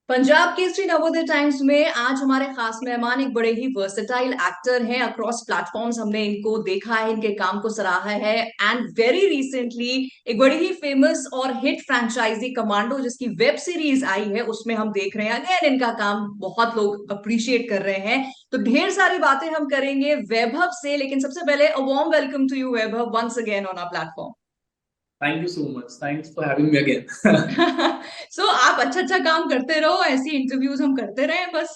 Punjab Kesari Navodaya times में आज हमारे खास मेहमान एक बड़े ही वर्सेटाइल एक्टर हैं। अक्रॉस प्लेटफॉर्म्स हमने इनको देखा है, इनके काम को सराहा है। एंड वेरी रिसेंटली एक बड़ी ही फेमस और हिट फ्रेंचाइजी कमांडो जिसकी वेब सीरीज आई है उसमें हम देख रहे हैं अगेन इनका काम बहुत लोग अप्रिशिएट कर रहे हैं। तो ढेर सारी बातें हम करेंगे वैभव से, लेकिन सबसे पहले a warm welcome to you Vaibhav once again on our platform. Thank you so much. Thanks for having me again. So आप अच्छा अच्छा काम करते रहो, ऐसी इंटरव्यूज हम करते रहे बस।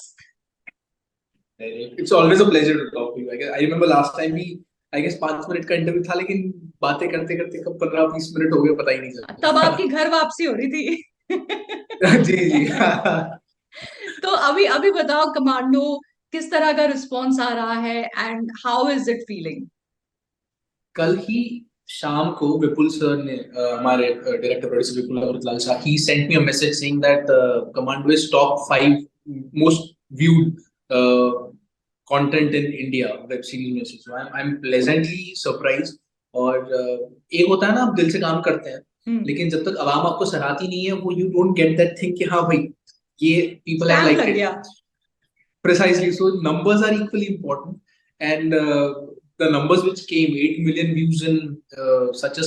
It's always a pleasure to talk to you. I remember last time we, I guess 5 minute का इंटरव्यू था, लेकिन बातें करते करते कब 15-20 मिनट हो गए पता ही नहीं तब आपकी चला। घर वापसी हो रही थी। जी जी। तो अभी अभी बताओ, कमांडो किस तरह का रिस्पॉन्स आ रहा है and how is it feeling? कल ही शाम को विपुल सर ने हमारे director producer Vipul Amritlal Shah he sent me a message saying that commando is top 5 most viewed content in India web series में से। सो आई एम प्लेजेंटली सरप्राइज। और एक होता है ना, आप दिल से काम करते हैं, लेकिन जब तक आवाम आपको सराहती नहीं है वो you don't get that thing कि हाँ भाई ये पीपल हैव स्टैंप लाइक्ड लग इट। गया। Precisely. So numbers are equally important, and the numbers which came 8 million views in such a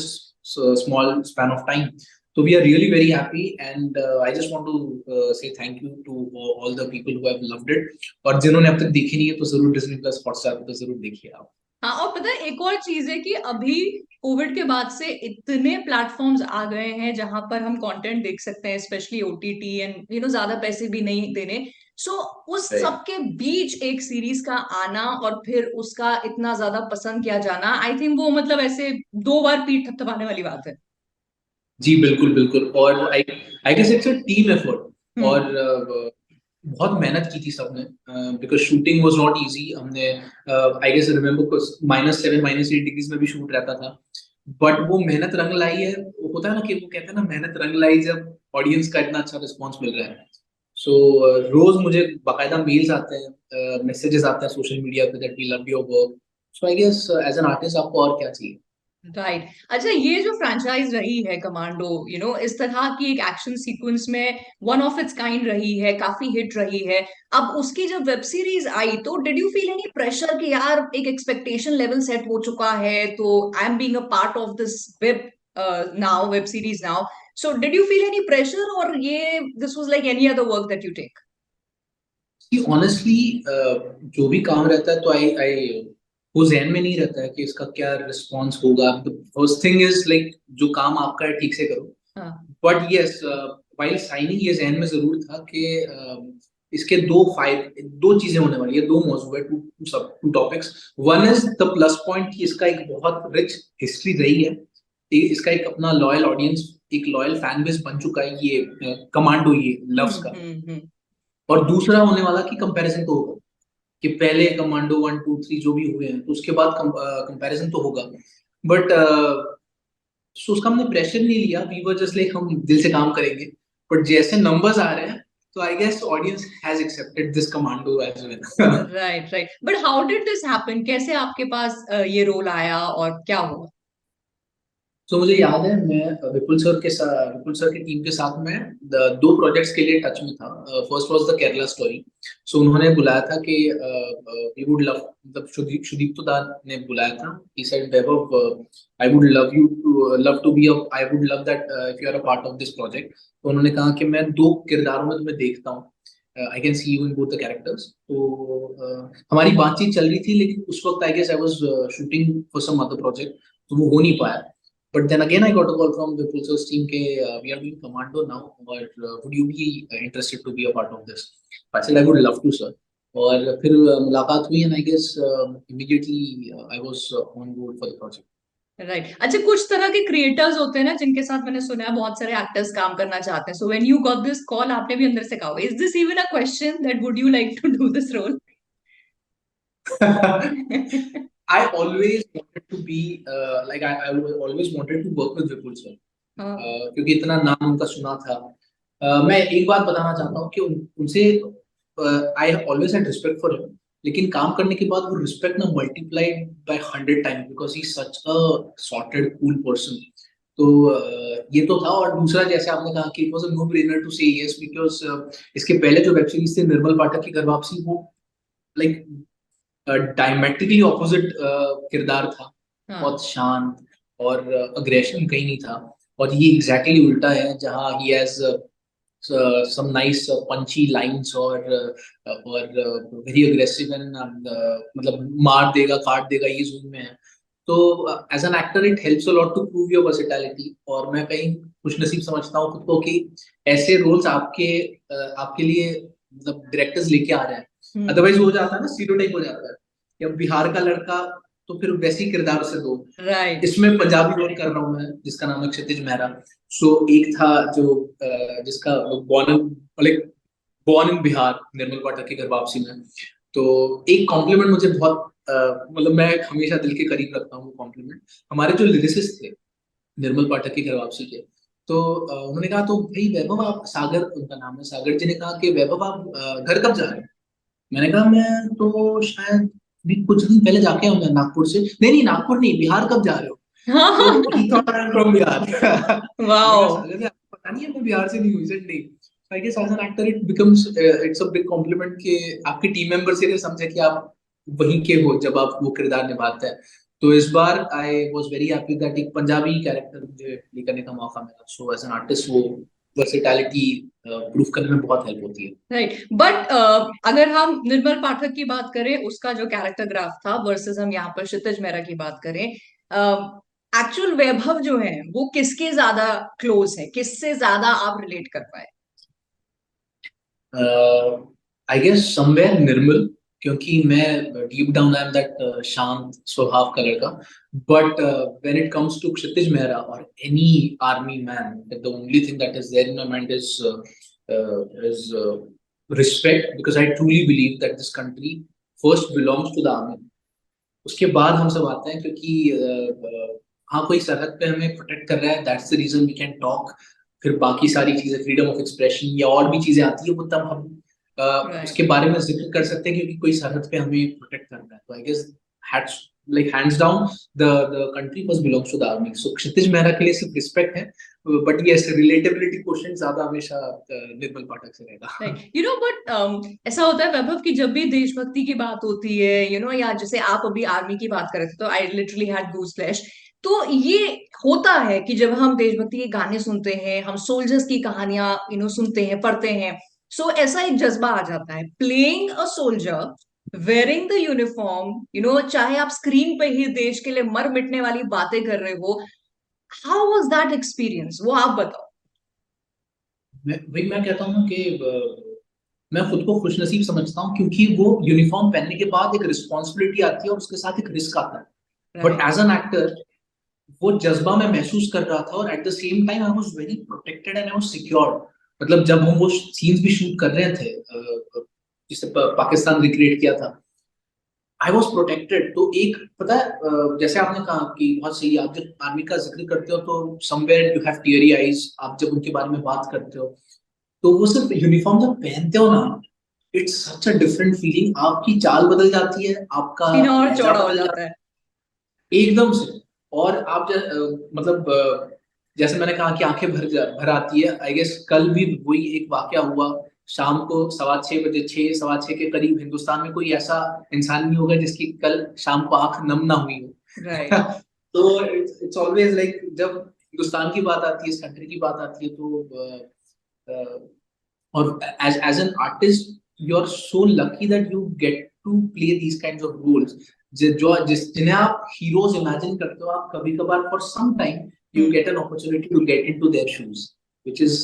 small span of time. So we are really very happy, and I just want to say thank you to all the people who have loved it. और जिन्होंने अब तक देखी नहीं है तो जरूर Disney plus Hotstar पे तो जरूर देखिए आप। हाँ, और पता है एक और चीज है कि अभी कोविड के बाद से इतने प्लेटफॉर्म्स आ गए हैं जहां पर हम कंटेंट देख सकते हैं, स्पेशली ओटीटी एंड ज्यादा पैसे भी नहीं देने। सो उस सब Right. के बीच एक सीरीज का आना और फिर उसका इतना ज्यादा पसंद किया जाना, आई थिंक वो मतलब ऐसे दो बार पीठ थपथपाने वाली बात है। जी बिल्कुल बिल्कुल। और I I guess it's a team effort. और हम्म। बहुत मेहनत की थी सबने, because shooting was not easy. हमने आई गेस रिमेम्बर -7 -8 डिग्रीज में भी शूट रहता था, बट वो मेहनत रंग लाई है। वो होता है ना कि वो कहते हैं ना, मेहनत रंग लाई जब ऑडियंस का इतना अच्छा रिस्पॉन्स मिल रहा है। सो रोज मुझे बाकायदा मेल्स आते हैं, मैसेजेस आते हैं सोशल मीडिया पे that we love your work. So I guess as an artist आपको और क्या चाहिए। राइट। अच्छा, ये जो फ्रेंचाइज रही है कमांडो, इस तरह की एक एक्शन सीक्वेंस में वन ऑफ इट्स काइंड रही है, काफी हिट रही है। अब उसकी जब वेब सीरीज आई तो did you feel any pressure कि यार एक एक्सपेक्टेशन लेवल सेट हो चुका है, तो I am being a part of this web now, web series now. So did you feel any pressure, और ये this was like any other work that you take? कि ऑनेस्टली जो भी काम रहता है तो आई आई वो जहन में नहीं रहता है कि इसका क्या रिस्पॉन्स होगा। फर्स्ट थिंग इज लाइक जो काम आपका है ठीक से करो। हाँ। बट यस, वाइल साइनिंग ये जहन में जरूर था कि इसके दो फायदे, दो चीजें होने वाली है, दो मौजूद है, to topics. One is the plus point कि इसका एक बहुत रिच हिस्ट्री रही है। इसका एक अपना लॉयल ऑडियंस, एक लॉयल फैन बेस बन चुका है ये कमांडो, ये लव्स का। हम्म। और दूसरा होने वाला कि कंपैरिजन तो होगा कि पहले कमांडो 1 2 3 जो भी हुए हैं तो उसके बाद कंपैरिजन तो होगा। बट सो उसका हमने प्रेशर नहीं लिया, वी वर जस्ट लाइक हम दिल से काम करेंगे। बट जैसे नंबर्स आ रहे हैं तो I guess audience has accepted this commando as well. Right right, but how did this happen? कैसे आपके पास ये रोल आया और क्या हुआ? तो मुझे याद है, मैं विपुल सर की टीम के साथ में दो प्रोजेक्ट्स के लिए टच में था। First was the Kerala story. So उन्होंने बुलाया था कि वी वुड लव, मतलब सुदीप तुदार ने बुलाया था। He said Vaibhav, I would love you to love to be, I would love that if you are a part of this project. तो उन्होंने कहा कि मैं दो किरदारों में तुम्हें देखता हूँ, I can see you in both the characters. तो हमारी बातचीत चल रही थी, लेकिन उस वक्त I guess I was shooting for some other project, तो वो हो नहीं पाया। But then again, I got a call from the Pulsar's team ke we are doing Commando now, or would you be interested to be a part of this? I said I would love to, sir. और फिर मुलाकात हुई, and I guess immediately I was on board for the project. Right. अच्छा, कुछ तरह के creators होते हैं ना जिनके साथ मैंने सुना है बहुत सारे एक्टर्स काम करना चाहते हैं। So when you got this call, आपने भी अंदर से कहा is this even a question that would you like to do this role? I always wanted to be I always wanted to work with Vipul sir, हाँ। क्योंकि इतना नाम उनका सुना था। मैं एक बात बताना चाहता हूँ कि उनसे I always had respect for him, लेकिन काम करने के बाद वो रिस्पेक्ट ना multiplied by 100 times, because he such a sorted cool person. तो ये तो था। और दूसरा, जैसे आपने कहा कि it was a no brainer to say yes, because इसके पहले जो वेब सीरीज थी निर्मल पाठक की घर वापसी, वो लाइक डायमेट्रिकली ऑपोजिट किरदार था। हाँ। बहुत शांत, और अग्रेशन कहीं नहीं था। और ये एग्जैक्टली exactly उल्टा है, जहाँ he has some nice punchy lines, और वेरी अग्रेसिव एंड मतलब मार देगा काट देगा, ये जोन में है। तो as an actor it helps a lot to prove your versatility. और मैं कहीं खुशनसीब समझता हूँ खुद को कि ऐसे रोल्स आपके लिए मतलब डायरेक्टर्स लेके आ रहे हैं। हम्म। अदरवाइज वो हो जाता है ना, स्टीरियोटाइप हो जाता है कि अब बिहार का लड़का, तो फिर वैसे ही किरदार से दो। राइट। इसमें पंजाबी रोल कर रहा हूँ मैं, जिसका नाम है क्षितिज मेहरा। सो एक था जो जिसका born like born in Bihar, Nirmal Pathak की घर वापसी में। तो एक कॉम्प्लीमेंट मुझे बहुत मतलब मैं हमेशा दिल के करीब रखता हूँ वो कॉम्प्लीमेंट। हमारे जो लिरिसिस्ट थे निर्मल पाठक की घर वापसी के, तो उन्होंने कहा, तो भाई वैभव आप, सागर उनका नाम है, सागर जी ने कहा कि वैभव आप घर कब जा रहे हैं? मैंने कहा मैं तो शायद भी कुछ दिन पहले जाके आऊंगा नागपुर से। नहीं नहीं, नागपुर नहीं, बिहार कब जा रहे हो? तो ही thought I am from Bihar. मैंने कहा वाओ। सागर जी आपको पता नहीं है मैं बिहार से नहीं हूँ, इसे नहीं। I guess as an actor it becomes it's a big compliment कि आपके टीम मेंबर से ये समझे कि आप वहीं के हो जब आप वो किरदार निभाते हैं। तो इस बार I was very happy that एक पंजाबी कैरेक्टर मुझे प्ले करने का मौका मिला। सो एज एन आर्टिस्ट वो वर्सेटैलिटी प्रूव करने में बहुत हेल्प होती है। राइट, बट अगर हम निर्मल पाठक की बात करें, उसका जो कैरेक्टर ग्राफ था, वर्सेस हम यहाँ पर क्षितिज मेहरा की बात करें, एक्चुअल वैभव जो है वो किसके ज्यादा क्लोज है, किससे ज्यादा आप रिलेट कर पाए? आई गेस समवेयर निर्मल, क्योंकि मैं deep down I am that शांत स्वभाव का लड़का। But when it comes to Kshitij Mehra और any army man, the only thing that is there in my mind is respect, because I truly believe that this country first belongs to the army. उसके बाद हम सब आते हैं, क्योंकि हाँ कोई सरहद पे हमें प्रोटेक्ट कर रहा है, that's the reason we can talk. फिर बाकी सारी चीजें, फ्रीडम ऑफ एक्सप्रेशन या और भी चीजें आती है, वो तब हम राइट। उसके बारे में जिक्र कर सकते हैं, क्योंकि कोई सरहद पे हमें प्रोटेक्ट कर रहा है। तो I guess hats like hands down the country first belongs to the army. So Kshitij Mehra के लिए सिर्फ रिस्पेक्ट है। बट यस, रिलेटेबिलिटी क्वेश्चन ज्यादा हमेशा निर्मल पाठक से रहेगा। राइट, बट ऐसा होता है वैभव कि जब भी देशभक्ति की बात होती है, या जैसे आप अभी आर्मी की बात कर रहे थे, तो I literally had goose flash. तो ये होता है कि जब हम देशभक्ति के गाने सुनते हैं, हम सोल्जर्स की कहानियां सुनते हैं, पढ़ते हैं, सो ऐसा एक जज्बा आ जाता है, playing a soldier, wearing the uniform, चाहे आप स्क्रीन पे ही देश के लिए मर मिटने वाली बातें कर रहे हो। हाउ वाज दैट एक्सपीरियंस, वो आप बताओ। मैं कहता हूँ कि मैं खुद को खुशनसीब समझता हूँ, क्योंकि वो यूनिफॉर्म पहनने के बाद एक रिस्पॉन्सिबिलिटी आती है और उसके साथ एक रिस्क आता है। But right. As an actor वो जज्बा मैं महसूस कर रहा था, और at the same time I was very protected and I was secure. मतलब जब हम वो सीन्स भी शूट कर रहे थे, जिसे पाकिस्तान रिक्रिएट किया था, आई वॉज प्रोटेक्टेड। तो एक पता है, जैसे आपने कहा कि बहुत सही, आप जब आर्मी का जिक्र करते हो तो somewhere you have teary eyes, आप जब उनके बारे में बात करते हो, तो वो सिर्फ यूनिफॉर्म जब पहनते हो ना, it's such a different feeling. आपकी चाल बदल जाती है, आपका सीना और लहजा चौड़ा हो बदल जाता जाता है। है एकदम से। और आप मतलब जैसे मैंने कहा कि आंखें भर आती है। आई गेस कल भी वही एक वाकया हुआ। शाम को 6:15 बजे, 6, 6:15 के करीब, हिंदुस्तान में कोई ऐसा इंसान नहीं होगा जिसकी कल शाम को आंख नम ना हुई हो। राइट। तो इट्स ऑलवेज लाइक, जब हिंदुस्तान की बात आती है, इस कंट्री की बात आती है, तो और as an artist you are so lucky that you get to play these kinds of roles, जो जिन्हें आप हीरोज इमेजिन करते हो, आप कभी कभार for some time you get an opportunity to get into their shoes, which is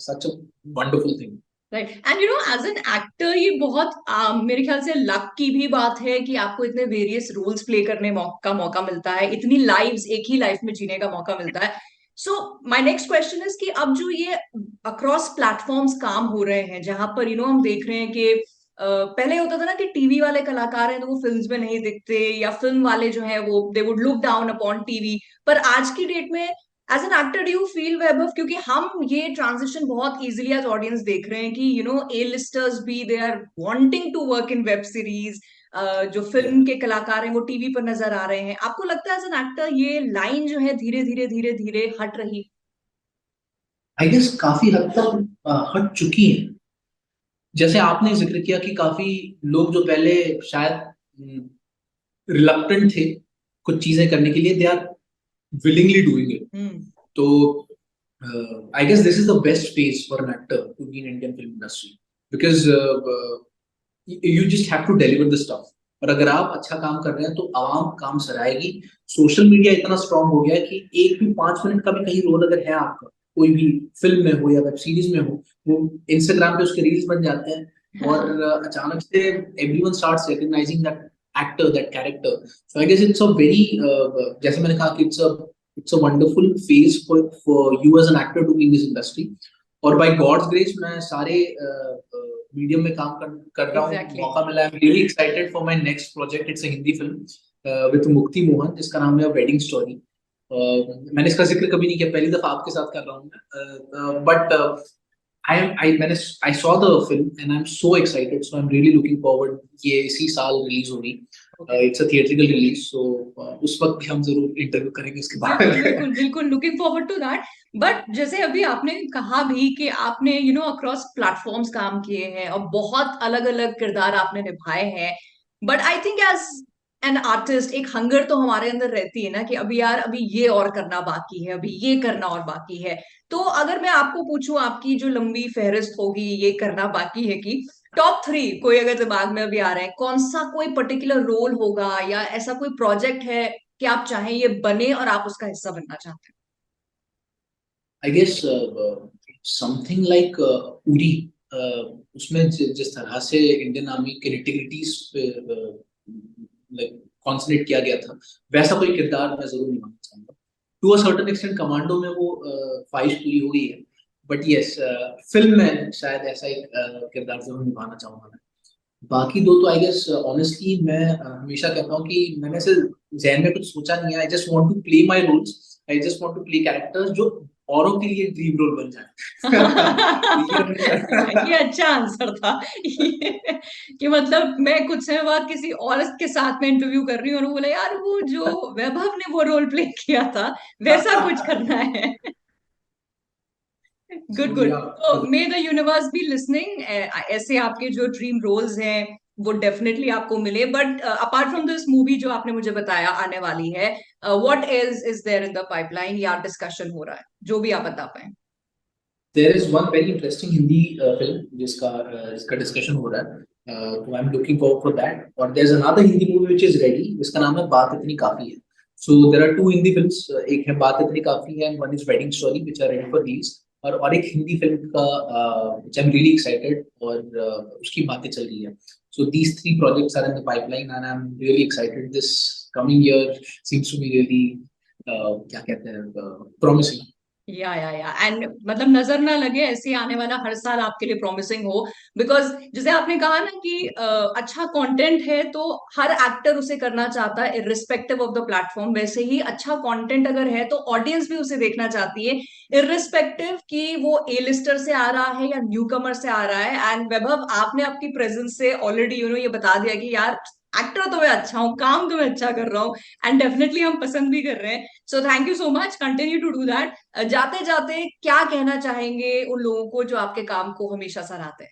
such a wonderful thing. Right, and as an actor ये बहुत मेरे ख्याल से लक की भी बात है कि आपको इतने वेरियस रोल्स प्ले करने का मौका मिलता है, इतनी लाइव्स एक ही लाइफ में जीने का मौका मिलता है। So my next question is कि अब जो ये अक्रॉस प्लेटफॉर्म्स काम हो रहे हैं, जहां पर हम देख रहे हैं कि पहले होता था ना कि टीवी वाले कलाकार हैं तो वो फिल्म्स में नहीं दिखते, या फिल्म वाले जो हैं वो they would look down upon TV, पर आज की डेट में as an actor do you feel Vaibhav, क्योंकि हम ये ट्रांजिशन बहुत इजीली आज ऑडियंस देख रहे हैं कि ए लिस्टर्स भी they are wanting to work in web series, जो Yeah. फिल्म के कलाकार हैं वो टीवी पर नजर आ रहे हैं। आपको लगता है एज एन एक्टर ये लाइन जो है धीरे धीरे धीरे धीरे हट रही? आई गेस काफी हद तक हट चुकी है। जैसे आपने जिक्र किया कि काफी लोग जो पहले शायद रिलक्टेंट थे कुछ चीजें करने के लिए, they are willingly doing it. हम्म। So I guess this is the best phase for an actor to be in Indian film industry because you just have to deliver the stuff. और अगर आप अच्छा काम कर रहे हैं तो आवाम काम सराहेगी। सोशल मीडिया इतना स्ट्रांग हो गया है कि एक भी 5 मिनट का भी कहीं रोल अगर है आपका, कोई भी फिल्म में हो या वेब सीरीज में हो, वो इंस्टाग्राम पे उसके रील्स बन जाते हैं और अचानक से everyone starts recognising that actor, that character. So I guess it's a very जैसे मैंने कहा कि it's a wonderful phase for you as an actor to be in this industry. और by God's grace मैं सारे मीडियम में काम कर रहा हूँ। Exactly. मौका मिला है। I'm really excited for my next project. It's a Hindi film with मुक्ति मोहन जिसका नाम है वेडिंग स्टोरी। मैंने इसका जिक्र कभी नहीं किया, पहली दफा आपके साथ कर रहा हूँ मैं। But I saw the film and I'm so excited, so I'm really looking forward। ये इसी साल रिलीज होगी। It's a theatrical release, so उस वक्त भी हम जरूर इंटरव्यू करेंगे इसके बारे में। बिल्कुल बिल्कुल, looking forward to that. But जैसे अभी आपने कहा भी कि आपने अक्रॉस प्लेटफॉर्म्स काम किए हैं और बहुत अलग अलग किरदार आपने निभाए हैं, but I think as an artist एक हंगर तो हमारे अंदर रहती है ना कि अभी यार अभी ये और करना बाकी है, अभी ये करना और बाकी है। तो अगर मैं आपको पूछूं, आपकी जो लंबी फहरिस्त होगी ये करना बाकी है की टॉप 3 कोई अगर दिमाग में अभी आ रहा है, कौन सा कोई पर्टिकुलर रोल होगा या ऐसा कोई प्रोजेक्ट है कि आप चाहें ये बने और आप उसका हिस्सा बनना चाहते I guess something like Uri. उसमें जिस तरह से इंडियन आर्मी के नेटिविटीज पे लाइक कॉन्सेंट्रेट किया गया था, वैसा कोई किरदार मैं जरूर निभाना चाहूंगा। To a certain extent commando में वो ख्वाहिश पूरी हो गई है, बट यस फिल्म में शायद ऐसा एक किरदार जरूर निभाना चाहूंगा मैं। बाकी दो तो आई गेस ऑनेस्टली मैं हमेशा कहता हूँ कि मैंने ऐसे जहन में कुछ सोचा नहीं है। I just want to play my roles. I just want to play characters जो औरों के लिए ड्रीम रोल बन जाए। हैं? ये अच्छा आंसर था। कि मतलब मैं कुछ समय बाद किसी औरत के साथ में इंटरव्यू कर रही हूँ और वो बोला यार वो जो वैभव ने वो रोल प्ले किया था वैसा कुछ करना है। Good So, good. yeah, तो मे द यूनिवर्स बी लिसनिंग, ऐसे आपके जो ड्रीम रोल्स हैं वो डेफिनेटली आपको मिले। But apart from this movie जो आपने मुझे बताया आने वाली है, what is there in the pipeline या डिस्कशन हो रहा है, जो भी आप बता पाए? there is one very interesting Hindi film जिसका डिस्कशन हो रहा है। तो I am looking forward for that. और there is another Hindi movie which is ready जिसका नाम है बात इतनी काफी है। So there are two Hindi films, एक है बात इतनी काफी है and one is wedding story which are ready for release. और एक हिंदी फिल्म का which I am really excited और उसकी बातें चल रही है। सो दीस three projects are in the pipeline and I am really excited. This coming year seems to be really क्या कहते हैं प्रॉमिसिंग। या एंड मतलब नजर ना लगे ऐसे आने वाला हर साल आपके लिए प्रॉमिसिंग हो। बिकॉज जैसे आपने कहा ना कि अच्छा कंटेंट है तो हर एक्टर उसे करना चाहता है इररिस्पेक्टिव ऑफ द प्लेटफॉर्म, वैसे ही अच्छा कंटेंट अगर है तो ऑडियंस भी उसे देखना चाहती है इररिस्पेक्टिव कि वो ए लिस्टर से आ रहा है या न्यू कमर से आ रहा है। एंड वैभव आपने अपनी प्रेजेंस से ऑलरेडी ये बता दिया कि यार एक्टर तो मैं अच्छा हूँ, काम तो मैं अच्छा कर रहा हूँ एंड डेफिनेटली हम पसंद भी कर रहे हैं। So thank you so much, continue to do that. जाते जाते क्या कहना चाहेंगे उन लोगों को जो आपके काम को हमेशा सराहते हैं?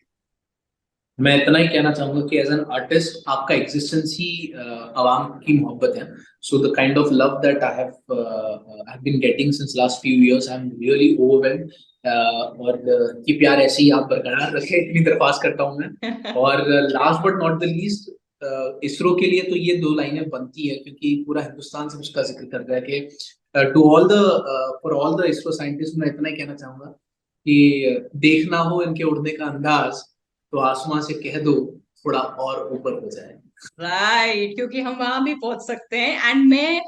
मैं इतना ही कहना चाहूंगा कि एज एन आर्टिस्ट आपका एग्जिस्टेंस ही आवाम की मोहब्बत है। So the kind of love that I have been getting since last few years, I am really overwhelmed. और ये प्यार ऐसे ही आप बरकरार रखें, इतनी दरख्वास्त करता हूँ मैं। और last but not the least, ISRO के लिए तो ये दो लाइनें बनती है क्योंकि पूरा हिंदुस्तान से उसका जिक्र कर रहा है कि to all the for all the ISRO scientist मैं इतना ही कहना चाहूंगा कि देखना हो इनके उड़ने का अंदाज तो आसमां से कह दो थोड़ा और ऊपर हो जाए। राइट, क्योंकि हम वहां भी पहुंच सकते हैं। एंड मैं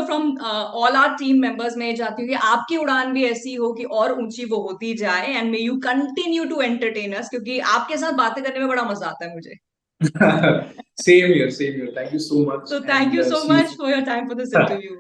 from all our team members में चाहती हूँ कि आपकी उड़ान भी ऐसी हो कि और ऊंची वो होती जाए and may you continue to entertain us, क्योंकि आपके साथ बातें करने में बड़ा मजा आता है मुझे। Same here, same here. Thank you so much So thank and you so see you much soon. for your time for this interview.